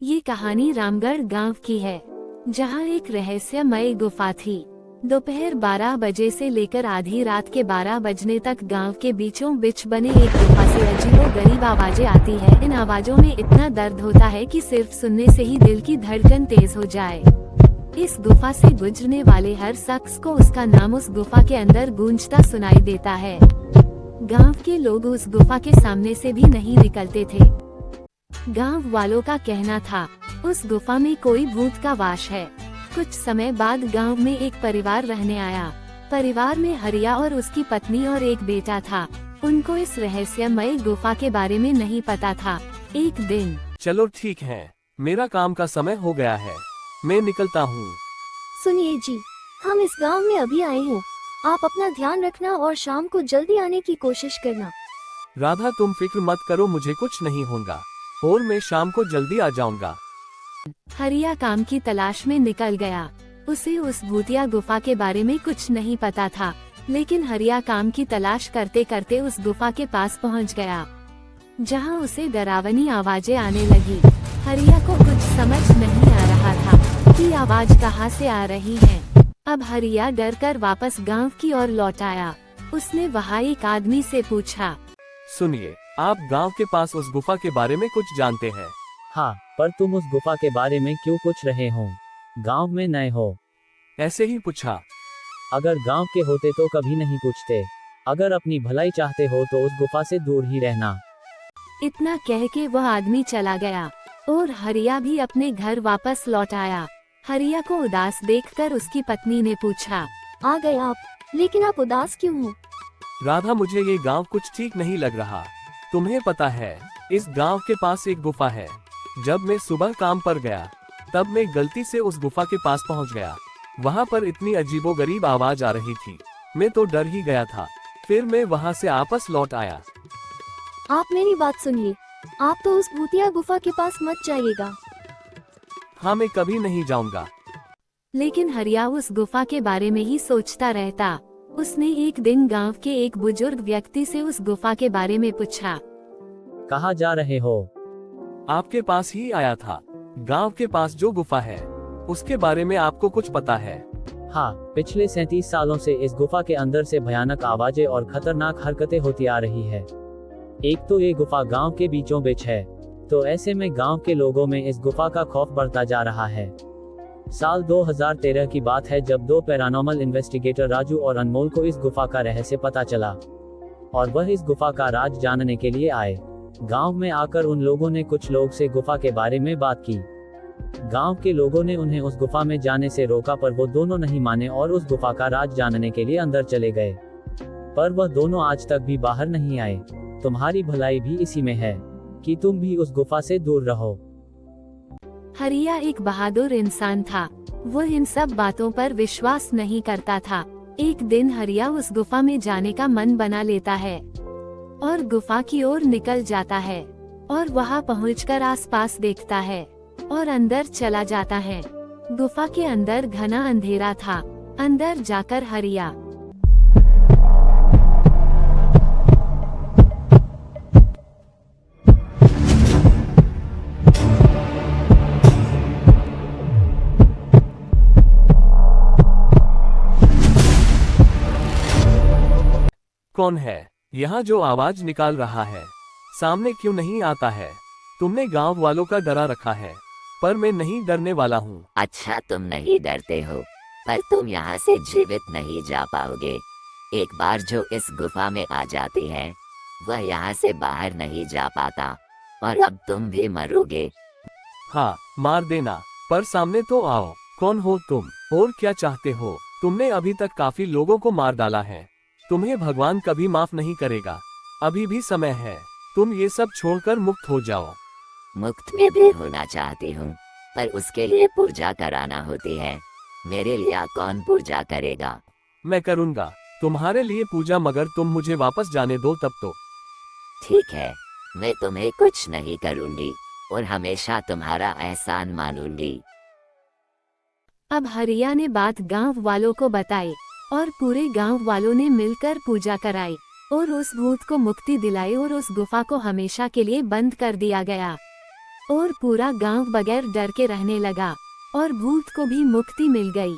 ये कहानी रामगढ़ गांव की है, जहां एक रहस्यमय गुफा थी। दोपहर 12 बजे से लेकर आधी रात के 12 बजने तक गांव के बीचों बीच बने एक गुफा से अजीबोगरीब आवाजें आती है। इन आवाजों में इतना दर्द होता है कि सिर्फ सुनने से ही दिल की धड़कन तेज हो जाए। इस गुफा से गुजरने वाले हर शख्स को उसका नाम उस गुफा के अंदर गूंजता सुनाई देता है। गांव के लोग उस गुफा के सामने से भी नहीं निकलते थे। गांव वालों का कहना था, उस गुफा में कोई भूत का वास है। कुछ समय बाद गांव में एक परिवार रहने आया। परिवार में हरिया और उसकी पत्नी और एक बेटा था। उनको इस रहस्यमय गुफा के बारे में नहीं पता था। एक दिन, चलो ठीक है, मेरा काम का समय हो गया है, मैं निकलता हूँ। सुनिए जी, हम इस गांव में अभी आए हैं। आप अपना ध्यान रखना और शाम को जल्दी आने की कोशिश करना। राधा, तुम फिक्र मत करो, मुझे कुछ नहीं होगा और मैं शाम को जल्दी आ जाऊंगा। हरिया काम की तलाश में निकल गया। उसे उस भूतिया गुफा के बारे में कुछ नहीं पता था, लेकिन हरिया काम की तलाश करते करते उस गुफा के पास पहुंच गया, जहां उसे डरावनी आवाजें आने लगी। हरिया को कुछ समझ नहीं आ रहा था कि आवाज कहां से आ रही है। अब हरिया डर कर वापस गांव की ओर लौट आया। उसने वहां एक आदमी से पूछा, सुनिए, आप गांव के पास उस गुफा के बारे में कुछ जानते हैं? हाँ, पर तुम उस गुफा के बारे में क्यों पूछ रहे हो? गांव में नए हो? ऐसे ही पूछा। अगर गांव के होते तो कभी नहीं पूछते। अगर अपनी भलाई चाहते हो तो उस गुफा से दूर ही रहना। इतना कह के वह आदमी चला गया और हरिया भी अपने घर वापस लौट आया। हरिया को उदास देखकर उसकी पत्नी ने पूछा, आ गए आप, लेकिन आप उदास क्यों हो? राधा, मुझे ये गांव कुछ ठीक नहीं लग रहा। तुम्हें पता है, इस गांव के पास एक गुफा है। जब मैं सुबह काम पर गया, तब मैं गलती से उस गुफा के पास पहुंच गया। वहां पर इतनी अजीबोगरीब आवाज आ रही थी, मैं तो डर ही गया था। फिर मैं वहां से वापस लौट आया। आप मेरी बात सुनिए, आप तो उस भूतिया गुफा के पास मत जाइएगा। हाँ, मैं कभी नहीं जाऊंगा। लेकिन हरिया उस गुफा के बारे में ही सोचता रहता। उसने एक दिन गांव के एक बुजुर्ग व्यक्ति से उस गुफा के बारे में पूछा, कहाँ जा रहे हो? आपके पास ही आया था। गांव के पास जो गुफा है, उसके बारे में आपको कुछ पता है? हाँ, पिछले 37 सालों से इस गुफा के अंदर से भयानक आवाजें और खतरनाक हरकतें होती आ रही है। एक तो ये गुफा गांव के बीचों बीच है, तो ऐसे में गांव के लोगों में इस गुफा का खौफ बढ़ता जा रहा है। साल 2013 की बात है, जब दो पैरानॉर्मल इन्वेस्टिगेटर राजू और अनमोल को इस गुफा का रहस्य पता चला और वह इस गुफा का राज जानने के लिए आए। गांव में आकर उन लोगों ने कुछ लोग से गुफा के बारे में बात की। गांव के लोगों ने उन्हें उस गुफा में जाने से रोका, पर वो दोनों नहीं माने और उस गुफा का राज जानने के लिए अंदर चले गए। पर वह दोनों आज तक भी बाहर नहीं आए। तुम्हारी भलाई भी इसी में है कि तुम भी उस गुफा से दूर रहो। हरिया एक बहादुर इंसान था। वह इन सब बातों पर विश्वास नहीं करता था। एक दिन हरिया उस गुफा में जाने का मन बना लेता है और गुफा की ओर निकल जाता है और वहां पहुंचकर आसपास देखता है और अंदर चला जाता है। गुफा के अंदर घना अंधेरा था। अंदर जाकर हरिया कौन है यहाँ जो आवाज निकाल रहा है? सामने क्यों नहीं आता है? तुमने गांव वालों का डरा रखा है, पर मैं नहीं डरने वाला हूँ। अच्छा, तुम नहीं डरते हो, पर तुम यहाँ से जीवित नहीं जा पाओगे। एक बार जो इस गुफा में आ जाती है, वह यहाँ से बाहर नहीं जा पाता और अब तुम भी मरोगे। हाँ, मार देना, पर सामने तो आओ। कौन हो तुम और क्या चाहते हो? तुमने अभी तक काफी लोगों को मार डाला है। तुम्हें भगवान कभी माफ नहीं करेगा। अभी भी समय है, तुम ये सब छोड़कर मुक्त हो जाओ। मुक्त में भी होना चाहती हूँ, पर उसके लिए पूजा कराना होती है। मेरे लिए कौन पूजा करेगा? मैं करूँगा तुम्हारे लिए पूजा, मगर तुम मुझे वापस जाने दो तब तो। ठीक है, मैं तुम्हें कुछ नहीं करूँगी और हमेशा तुम्हारा एहसान मानूंगी। अब हरिया ने बात गांव वालों को बताई और पूरे गांव वालों ने मिलकर पूजा कराई और उस भूत को मुक्ति दिलाई और उस गुफा को हमेशा के लिए बंद कर दिया गया। और पूरा गांव बगैर डर के रहने लगा और भूत को भी मुक्ति मिल गई।